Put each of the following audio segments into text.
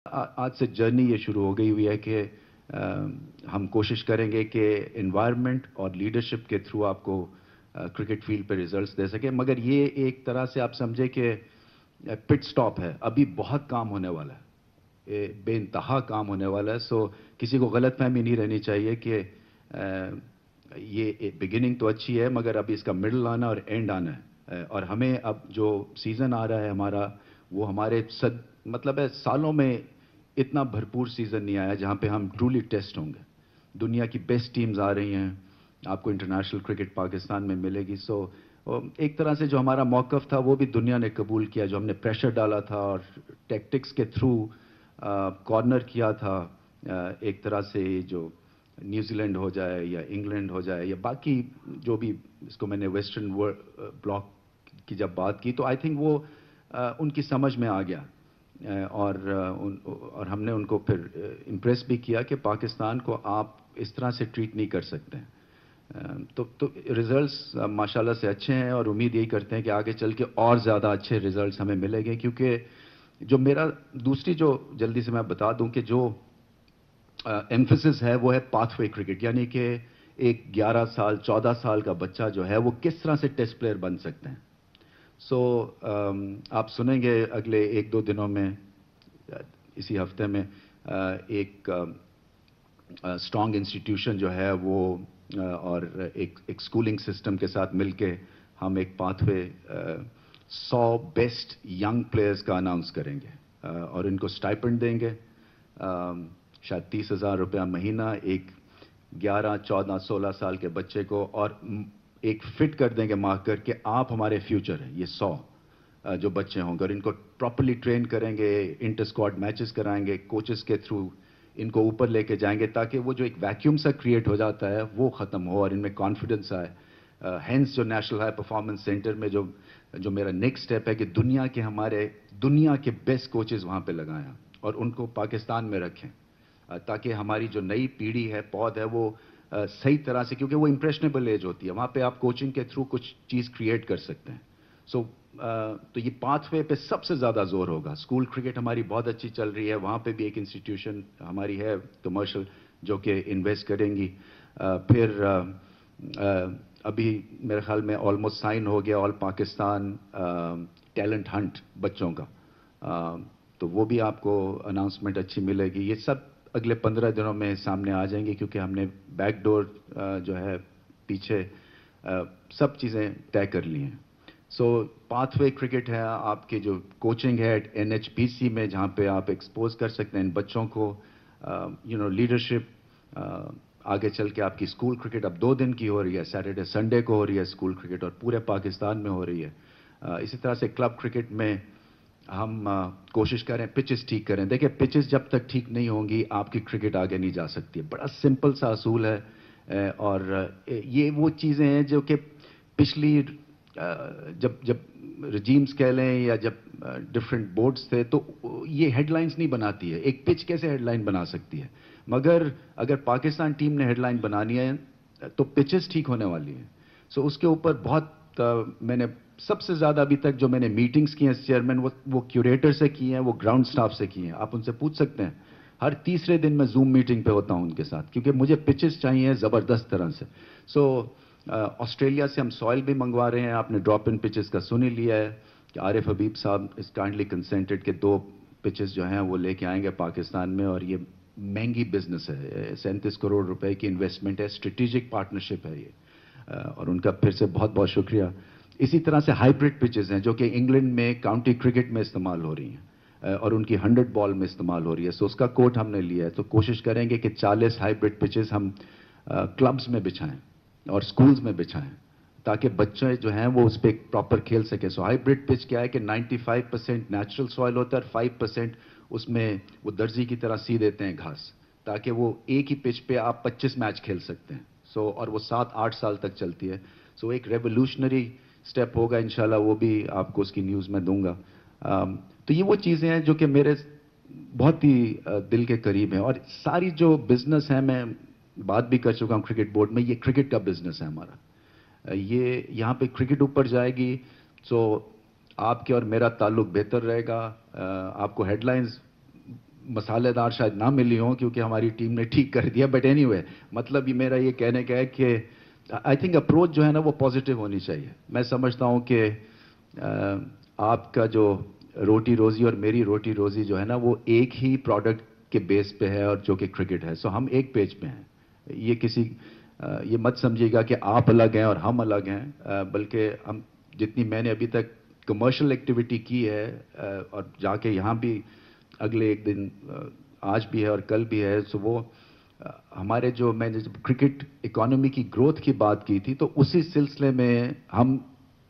آج سے جرنی یہ شروع ہو گئی ہوئی ہے کہ ہم کوشش کریں گے کہ انوائرمنٹ اور لیڈرشپ کے تھرو آپ کو کرکٹ فیلڈ پہ ریزلٹس دے سکیں، مگر یہ ایک طرح سے آپ سمجھے کہ پٹ سٹاپ ہے، ابھی بہت کام ہونے والا ہے، بے انتہا کام ہونے والا ہے. سو کسی کو غلط فہمی نہیں رہنی چاہیے کہ یہ بگننگ تو اچھی ہے مگر ابھی اس کا مڈل آنا اور اینڈ آنا ہے. اور ہمیں اب جو سیزن آ رہا ہے ہمارا، وہ ہمارے مطلب ہے سالوں میں اتنا بھرپور سیزن نہیں آیا جہاں پہ ہم ٹرولی ٹیسٹ ہوں گے. دنیا کی بیسٹ ٹیمز آ رہی ہیں، آپ کو انٹرنیشنل کرکٹ پاکستان میں ملے گی. سو ایک طرح سے جو ہمارا موقف تھا وہ بھی دنیا نے قبول کیا، جو ہم نے پریشر ڈالا تھا اور ٹیکٹکس کے تھرو کارنر کیا تھا. ایک طرح سے جو نیوزی لینڈ ہو جائے یا انگلینڈ ہو جائے یا باقی جو بھی، اس کو میں نے ویسٹرن بلاک کی جب بات کی تو آئی تھنک وہ ان کی سمجھ میں آ گیا. اور ہم نے ان کو پھر امپریس بھی کیا کہ پاکستان کو آپ اس طرح سے ٹریٹ نہیں کر سکتے. تو ریزلٹس ماشاءاللہ سے اچھے ہیں اور امید یہی کرتے ہیں کہ آگے چل کے اور زیادہ اچھے ریزلٹس ہمیں ملیں گے. کیونکہ جو میرا دوسری جو جلدی سے میں بتا دوں کہ جو ایمفسس ہے وہ ہے پاتھ وے کرکٹ، یعنی کہ ایک 11 سال 14 سال کا بچہ جو ہے وہ کس طرح سے ٹیسٹ پلیئر بن سکتے ہیں. سو آپ سنیں گے اگلے 1-2 دنوں میں، اسی ہفتے میں ایک اسٹرانگ انسٹیٹیوشن جو ہے وہ اور ایک اسکولنگ سسٹم کے ساتھ مل کے ہم ایک path way 100 best young players کا اناؤنس کریں گے اور ان کو اسٹائپنڈ دیں گے، شاید 30,000 روپیہ مہینہ ایک 11 14 16 سال کے بچے کو، اور ایک فٹ کر دیں گے مارکر کہ آپ ہمارے فیوچر ہیں. یہ 100 جو بچے ہوں گے اور ان کو پراپرلی ٹرین کریں گے، انٹر اسکواڈ میچز کرائیں گے، کوچز کے تھرو ان کو اوپر لے کے جائیں گے تاکہ وہ جو ایک ویکیوم سا کریٹ ہو جاتا ہے وہ ختم ہو اور ان میں کانفیڈنس آئے. ہینس جو نیشنل ہائی پرفارمنس سینٹر میں جو میرا نیکسٹ اسٹیپ ہے کہ دنیا کے بیسٹ کوچز وہاں پہ لگائیں اور ان کو پاکستان میں رکھیں تاکہ ہماری جو نئی پیڑھی ہے، پود ہے، وہ صحیح طرح سے، کیونکہ وہ امپریشنیبل ایج ہوتی ہے، وہاں پہ آپ کوچنگ کے تھرو کچھ چیز کریٹ کر سکتے ہیں. سو تو یہ پاتھ وے پہ سب سے زیادہ زور ہوگا. اسکول کرکٹ ہماری بہت اچھی چل رہی ہے، وہاں پہ بھی ایک انسٹیٹیوشن ہماری ہے کمرشل جو کہ انویسٹ کریں گی. پھر ابھی میرے خیال میں آلموسٹ سائن ہو گیا آل پاکستان ٹیلنٹ ہنٹ بچوں کا، تو وہ بھی آپ کو اناؤنسمنٹ اچھی ملے گی. یہ سب اگلے 15 دنوں میں سامنے آ جائیں گی کیونکہ ہم نے بیک ڈور جو ہے پیچھے سب چیزیں طے کر لی ہیں. سو پاتھ وے کرکٹ ہے، آپ کی جو کوچنگ ہے NHPC میں جہاں پہ آپ ایکسپوز کر سکتے ہیں ان بچوں کو، لیڈرشپ. آگے چل کے آپ کی اسکول کرکٹ اب 2 دن کی ہو رہی ہے، سیٹرڈے سنڈے کو ہو رہی ہے اسکول کرکٹ اور پورے پاکستان میں ہو رہی ہے. اسی طرح سے کلب کرکٹ میں ہم کوشش کریں پچز ٹھیک کریں. دیکھیں پچز جب تک ٹھیک نہیں ہوں گی آپ کی کرکٹ آگے نہیں جا سکتی. بڑا سمپل سا اصول ہے اور یہ وہ چیزیں ہیں جو کہ پچھلی جب رجیمز کہہ لیں یا جب ڈفرینٹ بورڈز تھے تو یہ ہیڈ لائنز نہیں بناتی ہے. ایک پچ کیسے ہیڈ لائن بنا سکتی ہے؟ مگر اگر پاکستان ٹیم نے ہیڈ لائن بنانی ہے تو پچز ٹھیک ہونے والی ہیں. سو اس کے اوپر بہت میں نے سب سے زیادہ ابھی تک جو میں نے میٹنگز کی ہیں چیئرمین وہ کیوریٹر سے کی ہیں، وہ گراؤنڈ سٹاف سے کی ہیں. آپ ان سے پوچھ سکتے ہیں، ہر تیسرے دن میں زوم میٹنگ پہ ہوتا ہوں ان کے ساتھ کیونکہ مجھے پچز چاہیے زبردست طرح سے. سو آسٹریلیا سے ہم سوائل بھی منگوا رہے ہیں. آپ نے ڈراپ ان پچز کا سن ہی لیا ہے کہ عارف حبیب صاحب اس کائنڈلی کنسنٹڈ کہ 2 پچز جو ہیں وہ لے کے آئیں گے پاکستان میں، اور یہ مہنگی بزنس ہے، 37 کروڑ روپے کی انویسٹمنٹ ہے، اسٹریٹجک پارٹنرشپ ہے یہ، اور ان کا پھر سے بہت بہت شکریہ. اسی طرح سے ہائیبرڈ پچز ہیں جو کہ انگلینڈ میں کاؤنٹی کرکٹ میں استعمال ہو رہی ہیں اور ان کی 100 بال میں استعمال ہو رہی ہے. سو اس کا کوٹ ہم نے لیا ہے. تو کوشش کریں گے کہ 40 ہائیبرڈ پچز ہم کلبز میں بچھائیں اور سکولز میں بچھائیں تاکہ بچے جو ہیں وہ اس پہ پراپر کھیل سکیں. سو ہائیبرڈ پچ کیا ہے کہ 95% نیچرل سوائل ہوتا ہے اور 5% اس میں وہ درزی کی طرح سی دیتے ہیں گھاس تاکہ وہ ایک ہی پچ پہ آپ 25 میچ کھیل سکتے ہیں. سو اور وہ 7-8 سال تک چلتی ہے. سو ایک ریولوشنری سٹیپ ہوگا انشاءاللہ، وہ بھی آپ کو اس کی نیوز میں دوں گا. تو یہ وہ چیزیں ہیں جو کہ میرے بہت ہی دل کے قریب ہیں. اور ساری جو بزنس ہے، میں بات بھی کر چکا ہوں کرکٹ بورڈ میں، یہ کرکٹ کا بزنس ہے ہمارا. یہ یہاں پہ کرکٹ اوپر جائے گی تو آپ کے اور میرا تعلق بہتر رہے گا. آپ کو ہیڈ لائنز مسالے دار شاید نہ ملی ہوں کیونکہ ہماری ٹیم نے ٹھیک کر دیا, بٹ اینی وے مطلب یہ میرا یہ کہنے کا ہے کہ آئی تھنک اپروچ جو ہے نا وہ پازیٹیو ہونی چاہیے. میں سمجھتا ہوں کہ آپ کا جو روٹی روزی اور میری روٹی روزی جو ہے نا وہ ایک ہی پروڈکٹ کے بیس پہ ہے اور جو کہ کرکٹ ہے. سو ہم ایک پیج پہ ہیں. یہ مت سمجھیے گا کہ آپ الگ ہیں اور ہم الگ ہیں, بلکہ ہم جتنی میں نے ابھی تک کمرشل ایکٹیویٹی کی ہے اور جا کے یہاں بھی اگلے ایک دن آج بھی ہے اور کل بھی ہے, سو وہ ہمارے جو میں نے جب کرکٹ اکانومی کی گروتھ کی بات کی تھی تو اسی سلسلے میں ہم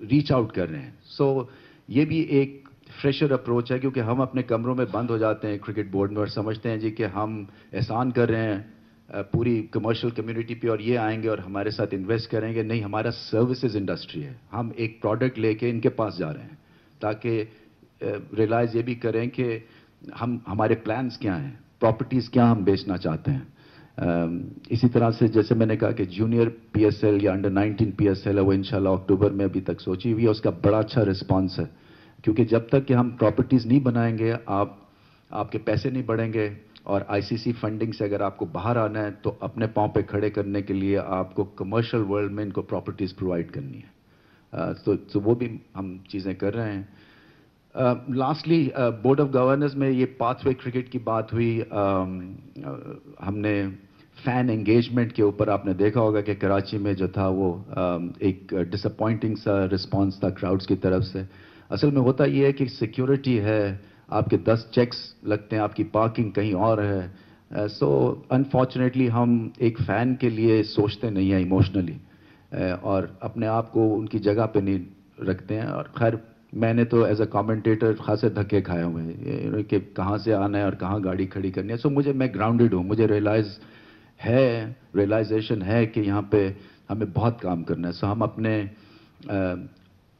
ریچ آؤٹ کر رہے ہیں. سو یہ بھی ایک فریشر اپروچ ہے کیونکہ ہم اپنے کمروں میں بند ہو جاتے ہیں کرکٹ بورڈ میں اور سمجھتے ہیں جی کہ ہم احسان کر رہے ہیں پوری کمرشل کمیونٹی پہ اور یہ آئیں گے اور ہمارے ساتھ انویسٹ کریں گے. نہیں, ہمارا سروسز انڈسٹری ہے. ہم ایک پروڈکٹ لے کے ان کے پاس جا رہے ہیں تاکہ ریلائز یہ بھی کریں کہ ہمارے پلانز کیا ہیں, پراپرٹیز کیا ہم بیچنا چاہتے ہیں. اسی طرح سے جیسے میں نے کہا کہ جونیئر پی ایس ایل یا انڈر 19 پی ایس ایل ہے وہ انشاءاللہ اکتوبر میں ابھی تک سوچی ہوئی ہے. اس کا بڑا اچھا رسپانس ہے کیونکہ جب تک کہ ہم پراپرٹیز نہیں بنائیں گے آپ کے پیسے نہیں بڑھیں گے. اور آئی سی سی فنڈنگ سے اگر آپ کو باہر آنا ہے تو اپنے پاؤں پہ کھڑے کرنے کے لیے آپ کو کمرشل ورلڈ میں ان کو پراپرٹیز پرووائڈ کرنی ہے. تو وہ بھی ہم چیزیں کر رہے ہیں. لاسٹلی بورڈ آف گورنرز میں یہ پاتھ وے کرکٹ کی بات ہوئی. ہم نے فین انگیجمنٹ کے اوپر آپ نے دیکھا ہوگا کہ کراچی میں جو تھا وہ ایک ڈس اپوائنٹنگ سا رسپانس تھا کراؤڈز کی طرف سے. اصل میں ہوتا یہ ہے کہ سیکیورٹی ہے, آپ کے 10 چیکس لگتے ہیں, آپ کی پارکنگ کہیں اور ہے. سو انفارچونیٹلی ہم ایک فین کے لیے سوچتے نہیں ہیں ایموشنلی اور اپنے آپ کو ان کی جگہ پہ نہیں رکھتے ہیں. اور خیر میں نے تو ایز اے کامنٹیٹر خاصے دھکے کھائے ہوئے ہیں کہ کہاں سے آنا ہے اور کہاں گاڑی کھڑی کرنی ہے. سو میں گراؤنڈڈ ہوں, مجھے ریئلائزیشن ہے کہ یہاں پہ ہمیں بہت کام کرنا ہے. سو ہم اپنے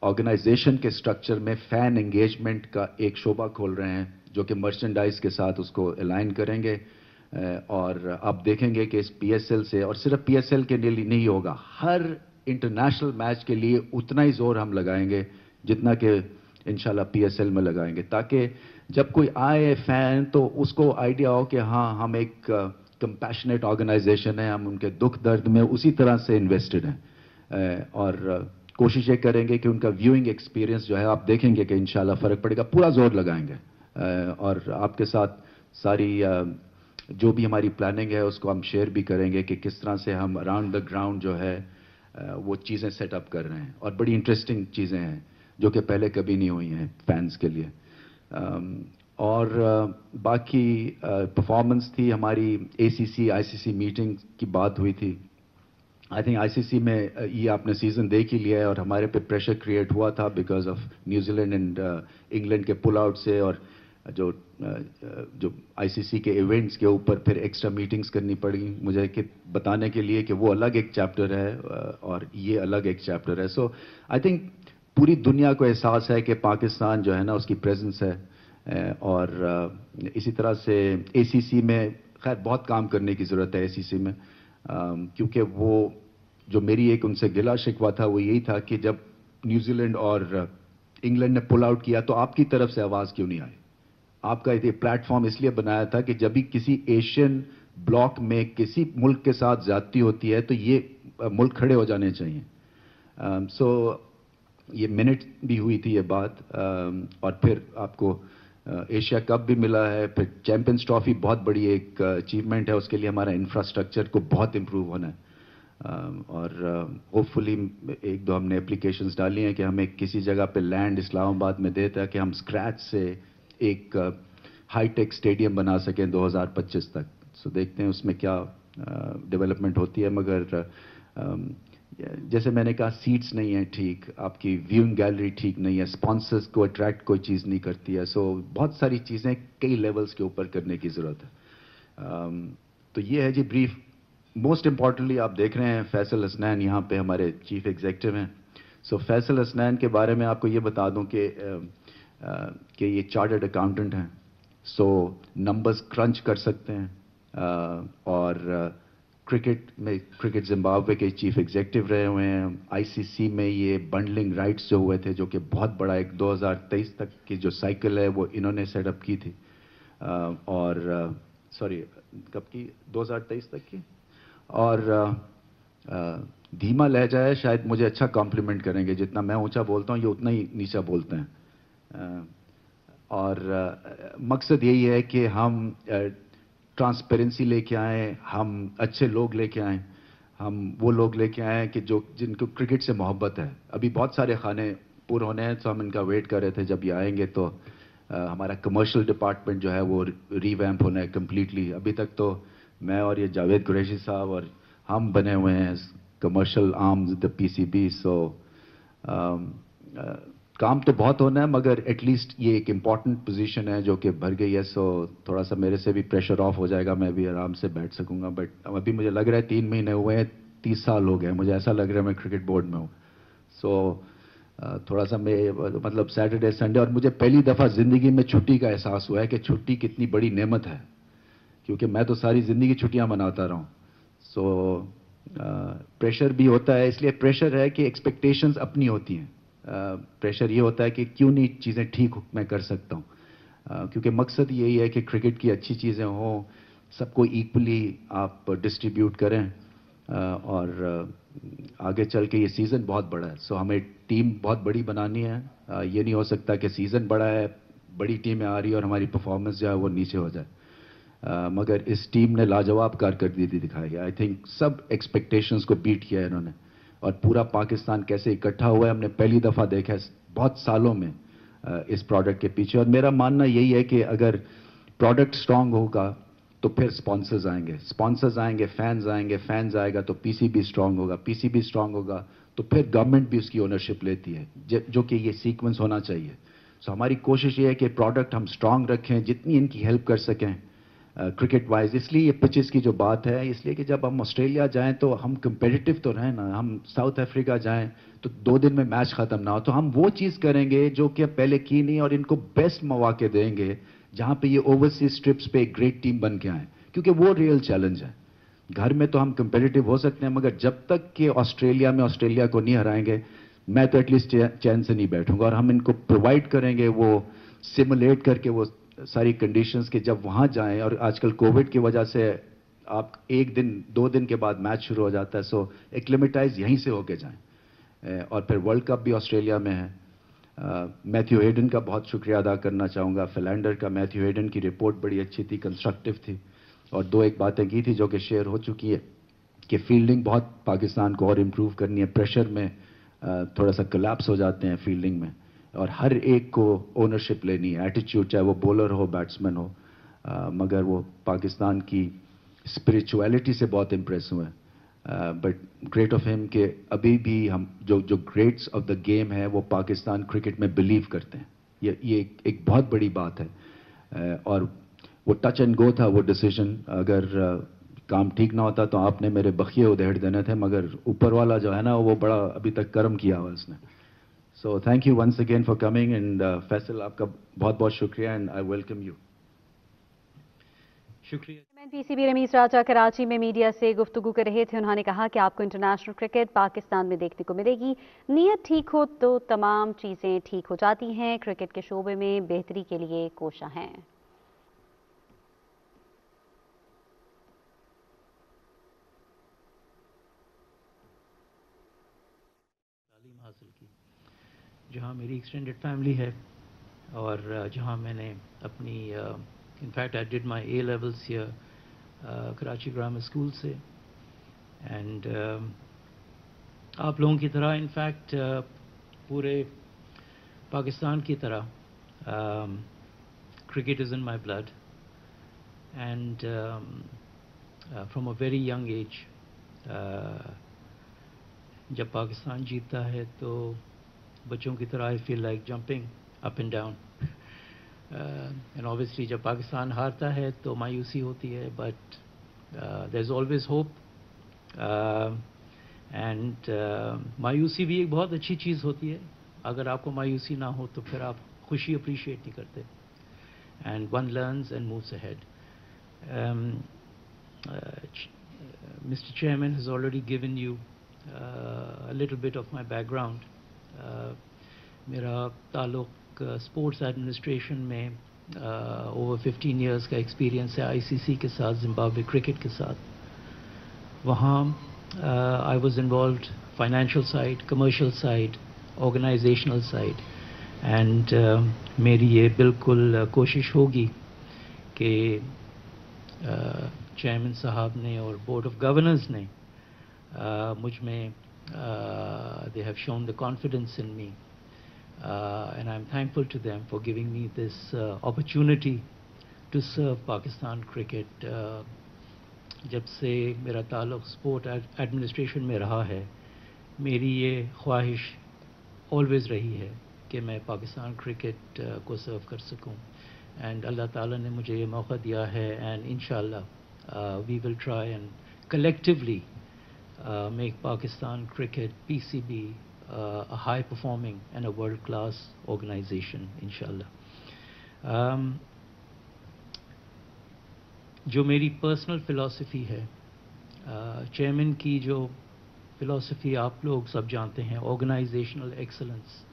آرگنائزیشن کے سٹرکچر میں فین انگیجمنٹ کا ایک شعبہ کھول رہے ہیں جو کہ مرچنڈائز کے ساتھ اس کو الائن کریں گے. اور آپ دیکھیں گے کہ اس پی ایس ایل سے, اور صرف پی ایس ایل کے لیے نہیں ہوگا, ہر انٹرنیشنل میچ کے لیے اتنا ہی زور ہم لگائیں گے جتنا کہ انشاءاللہ پی ایس ایل میں لگائیں گے, تاکہ جب کوئی آئے فین تو اس کو آئیڈیا ہو کہ ہاں ہم ایک کمپیشنیٹ آرگنائزیشن ہے, ہم ان کے دکھ درد میں اسی طرح سے انویسٹڈ ہیں. اور کوشش یہ کریں گے کہ ان کا ویونگ ایکسپیرینس جو ہے آپ دیکھیں گے کہ انشاءاللہ فرق پڑے گا. پورا زور لگائیں گے اور آپ کے ساتھ ساری جو بھی ہماری پلاننگ ہے اس کو ہم شیئر بھی کریں گے کہ کس طرح سے ہم اراؤنڈ دا گراؤنڈ جو ہے وہ چیزیں سیٹ اپ کر رہے ہیں. اور بڑی انٹرسٹنگ چیزیں ہیں جو کہ پہلے کبھی نہیں ہوئی ہیں فینس کے لیے. اور باقی پرفارمنس تھی ہماری اے سی سی آئی سی سی میٹنگ کی بات ہوئی تھی. آئی تھنک آئی سی سی میں یہ آپ نے سیزن دیکھ ہی لیا ہے اور ہمارے پہ پریشر کریٹ ہوا تھا because of New Zealand and England کے پل آؤٹ سے, اور جو آئی سی سی کے ایونٹس کے اوپر پھر ایکسٹرا میٹنگز کرنی پڑی مجھے کہ بتانے کے لیے کہ وہ الگ ایک چیپٹر ہے اور یہ الگ ایک چیپٹر ہے. سو آئی تھنک پوری دنیا کو احساس ہے کہ پاکستان جو ہے نا اس کی پریزنس ہے. اور اسی طرح سے اے سی سی میں خیر بہت کام کرنے کی ضرورت ہے اے سی سی میں, کیونکہ وہ جو میری ایک ان سے گلا شکوہ تھا وہ یہی تھا کہ جب نیوزی لینڈ اور انگلینڈ نے پل آؤٹ کیا تو آپ کی طرف سے آواز کیوں نہیں آئی. آپ کا یہ پلیٹ فارم اس لیے بنایا تھا کہ جب بھی کسی ایشین بلاک میں کسی ملک کے ساتھ زیادتی ہوتی ہے تو یہ ملک کھڑے ہو جانے چاہیے. سو یہ منٹ بھی ہوئی تھی یہ بات. اور پھر آپ کو ایشیا کپ بھی ملا ہے, پھر چیمپئنز ٹرافی بہت بڑی ایک اچیومنٹ ہے, اس کے لیے ہمارا انفراسٹرکچر کو بہت امپروو ہونا ہے. اور ہوپ فلی ایک دو ہم نے اپلیکیشنز ڈالی ہیں کہ ہمیں کسی جگہ پہ لینڈ اسلام آباد میں دے تاکہ ہم اسکریچ سے ایک ہائی ٹیک اسٹیڈیم بنا سکیں 2025 تک. سو دیکھتے ہیں اس میں کیا ڈیولپمنٹ ہوتی ہے. مگر جیسے میں نے کہا سیٹس نہیں ہیں ٹھیک, آپ کی ویونگ گیلری ٹھیک نہیں ہے, اسپانسرز کو اٹریکٹ کوئی چیز نہیں کرتی ہے. سو بہت ساری چیزیں کئی لیولز کے اوپر کرنے کی ضرورت ہے. تو یہ ہے جی بریف. موسٹ امپورٹنٹلی آپ دیکھ رہے ہیں فیصل حسنین یہاں پہ ہمارے چیف ایگزیکٹو ہیں. سو فیصل حسنین کے بارے میں آپ کو یہ بتا دوں کہ یہ چارٹرڈ اکاؤنٹنٹ ہیں. سو نمبرز کرنچ کر سکتے ہیں. اور کرکٹ زمبابوے کے چیف ایگزیکٹو رہے ہوئے ہیں. آئی سی سی میں یہ بنڈلنگ رائٹس جو ہوئے تھے جو کہ بہت بڑا ایک 2023 تک کی جو سائیکل ہے وہ انہوں نے سیٹ اپ کی تھی. اور سوری کب کی 2023 تک کی. اور دھیما لہجہ ہے, شاید مجھے اچھا کمپلیمنٹ کریں گے, جتنا میں اونچا بولتا ہوں یہ اتنا ہی نیچا بولتے ہیں. اور مقصد یہی ہے کہ ہم ٹرانسپیرنسی لے کے آئیں, ہم اچھے لوگ لے کے آئیں, ہم وہ لوگ لے کے آئیں کہ جن کو کرکٹ سے محبت ہے. ابھی بہت سارے خانے پور ہونے ہیں تو ہم ان کا ویٹ کر رہے تھے جب یہ آئیں گے. تو ہمارا کمرشل ڈپارٹمنٹ جو ہے وہ ری ویمپ ہونا ہے کمپلیٹلی. ابھی تک تو میں اور یہ جاوید قریشی صاحب اور ہم بنے ہوئے ہیں کمرشل آرمز دا پی سی بی. سو کام تو بہت ہونا ہے, مگر ایٹ لیسٹ یہ ایک امپورٹنٹ پوزیشن ہے جو کہ بھر گئی ہے. سو تھوڑا سا میرے سے بھی پریشر آف ہو جائے گا, میں بھی آرام سے بیٹھ سکوں گا. بٹ ابھی مجھے لگ رہا ہے 3 مہینے ہوئے ہیں, 30 سال ہو گئے, مجھے ایسا لگ رہا ہے میں کرکٹ بورڈ میں ہوں. سو تھوڑا سا میں مطلب سیٹرڈے سنڈے, اور مجھے پہلی دفعہ زندگی میں چھٹی کا احساس ہوا ہے کہ چھٹی کتنی بڑی نعمت ہے, کیونکہ میں تو ساری زندگی چھٹیاں مناتا رہا ہوں. سو پریشر بھی ہوتا ہے, اس لیے پریشر ہے کہ ایکسپیکٹیشنز اپنی ہوتی ہیں. پریشر یہ ہوتا ہے کہ کیوں نہیں چیزیں ٹھیک میں کر سکتا ہوں, کیونکہ مقصد یہی ہے کہ کرکٹ کی اچھی چیزیں ہوں, سب کو ایکولی آپ ڈسٹریبیوٹ کریں, اور آگے چل کے یہ سیزن بہت بڑا ہے. سو ہمیں ٹیم بہت بڑی بنانی ہے. یہ نہیں ہو سکتا کہ سیزن بڑا ہے, بڑی ٹیمیں آ رہی ہے اور ہماری پرفارمنس جو ہے وہ نیچے ہو جائے. مگر اس ٹیم نے لاجواب کارکردگی دکھائی ہے. آئی تھنک سب ایکسپیکٹیشنز کو بیٹ کیا ہے انہوں نے, اور پورا پاکستان کیسے اکٹھا ہوا ہے ہم نے پہلی دفعہ دیکھا ہے بہت سالوں میں اس پروڈکٹ کے پیچھے. اور میرا ماننا یہی ہے کہ اگر پروڈکٹ سٹرانگ ہوگا تو پھر سپانسرز آئیں گے, سپانسرز آئیں گے, فینز آئیں گے, فینز آئے گا تو پی سی بی سٹرانگ ہوگا, پی سی بی سٹرانگ ہوگا تو پھر گورنمنٹ بھی اس کی اونرشپ لیتی ہے, جو کہ یہ سیکوینس ہونا چاہیے. سو ہماری کوشش یہ ہے کہ پروڈکٹ ہم سٹرانگ رکھیں, جتنی ان کی ہیلپ کر سکیں کرکٹ وائز. اس لیے یہ پچز کی جو بات ہے, اس لیے کہ جب ہم آسٹریلیا جائیں تو ہم کمپیٹیٹو تو رہیں نا, ہم ساؤتھ افریقہ جائیں تو 2 دن میں میچ ختم نہ ہو, تو ہم وہ چیز کریں گے جو کہ پہلے کی نہیں, اور ان کو بیسٹ مواقع دیں گے جہاں پہ یہ اوورسیز ٹرپس پہ ایک گریٹ ٹیم بن کے آئیں, کیونکہ وہ ریئل چیلنج ہے. گھر میں تو ہم کمپیٹیٹو ہو سکتے ہیں, مگر جب تک کہ آسٹریلیا میں آسٹریلیا کو نہیں ہرائیں گے, میں تو ایٹ لیسٹ چین سے نہیں بیٹھوں گا. اور ہم ان کو پرووائڈ کریں گے وہ سیمولیٹ کر کے وہ ساری کنڈیشنز کے جب وہاں جائیں. اور آج کل کووڈ کی وجہ سے آپ 1 دن 2 دن کے بعد میچ شروع ہو جاتا ہے, سو ایکلیمیٹائز یہیں سے ہو کے جائیں. اور پھر ورلڈ کپ بھی آسٹریلیا میں ہے. میتھیو ہیڈن کا بہت شکریہ ادا کرنا چاہوں گا, فلینڈر کا. میتھیو ہیڈن کی رپورٹ بڑی اچھی تھی, کنسٹرکٹیو تھی, اور 2-1 باتیں کی تھی جو کہ شیئر ہو چکی ہے کہ فیلڈنگ بہت پاکستان کو اور امپروو کرنی ہے. پریشر میں تھوڑا سا کلیپس ہو جاتے ہیں فیلڈنگ میں, اور ہر ایک کو اونرشپ لینی ہے, ایٹیچیوڈ, چاہے وہ بولر ہو بیٹسمین ہو. مگر وہ پاکستان کی اسپریچویلٹی سے بہت امپریس ہوئے ہیں. بٹ گریٹ آف ہم کہ ابھی بھی ہم جو گریٹس آف دا گیم ہے وہ پاکستان کرکٹ میں بلیو کرتے ہیں. یہ ایک بہت بڑی بات ہے. اور وہ ٹچ اینڈ گو تھا وہ ڈیسیژن, اگر کام ٹھیک نہ ہوتا تو آپ نے میرے بخیے ادھیڑ دینے تھے, مگر اوپر والا جو ہے نا وہ بڑا ابھی تک کرم کیا ہوا اس نے. So thank you once again for coming, and Faisal آپ کا بہت بہت شکریہ, اینڈ آئی ویلکم یو. شکریہ. پی سی بی رمیز راجہ کراچی میں میڈیا سے گفتگو کر رہے تھے. انہوں نے کہا کہ آپ کو انٹرنیشنل کرکٹ پاکستان میں دیکھنے کو ملے گی. نیت ٹھیک ہو تو تمام چیزیں ٹھیک ہو جاتی ہیں. کرکٹ کے شعبے میں بہتری کے لیے کوشاں ہیں. تعلیم حاصل کی جہاں میری ایکسٹینڈڈ فیملی ہے, اور جہاں میں نے اپنی in fact I did my A levels here Karachi grammar school سے. اینڈ آپ لوگوں کی طرح انفیکٹ پورے پاکستان کی طرح cricket is in my blood, and from a very young age جب پاکستان جیتتا ہے تو بچوں کی طرح I feel like jumping up and down. And obviously جب پاکستان ہارتا ہے تو مایوسی ہوتی ہے, but there is always hope. And مایوسی بھی ایک بہت اچھی چیز ہوتی ہے. اگر آپ کو مایوسی نہ ہو تو پھر آپ خوشی اپریشیٹ نہیں کرتے. And one learns and moves ahead. Mr. Chairman has already given you a little bit of my background. میرا تعلق اسپورٹس ایڈمنسٹریشن میں اوور 15 ایئرس کا ایکسپیرینس ہے ICC کے ساتھ، زمبابوے کرکٹ کے ساتھ. وہاں I was involved financial side, commercial side, organisational side. And میری یہ بالکل کوشش ہوگی کہ چیئرمین صاحب نے اور بورڈ آف گورنرز نے مجھ میں they have shown the confidence in me, and I'm thankful to them for giving me this opportunity to serve Pakistan cricket. جب سے میرا تعلق اسپورٹ ایڈمنسٹریشن میں رہا ہے، میری یہ خواہش آلویز رہی ہے کہ میں پاکستان کرکٹ کو سرو کر سکوں. اینڈ اللہ تعالیٰ نے مجھے یہ موقع دیا ہے، اینڈ انشاءاللہ we will try and collectively make Pakistan cricket PCB a high performing and a world class organization inshallah. جو میری پرسنل فلاسفی ہے، چیئرمین کی جو فلاسفی آپ لوگ سب جانتے ہیں، organisational excellence,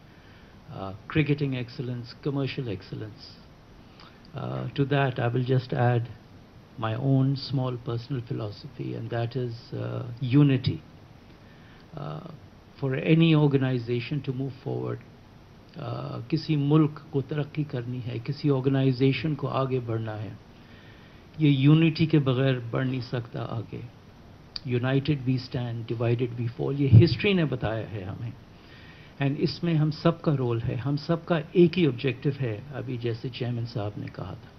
cricketing excellence, commercial excellence. To that I will just add my own small personal philosophy, and that is unity. For any organization to move forward, کسی ملک کو ترقی کرنی ہے، کسی آرگنائزیشن کو آگے بڑھنا ہے، یہ یونٹی کے بغیر بڑھ نہیں سکتا آگے. یونائٹڈ وی اسٹینڈ، ڈیوائڈڈ وی فال، یہ ہسٹری نے بتایا ہے ہمیں. اینڈ اس میں ہم سب کا رول ہے، ہم سب کا ایک ہی آبجیکٹو ہے، ابھی جیسے چیئرمین صاحب نے کہا تھا.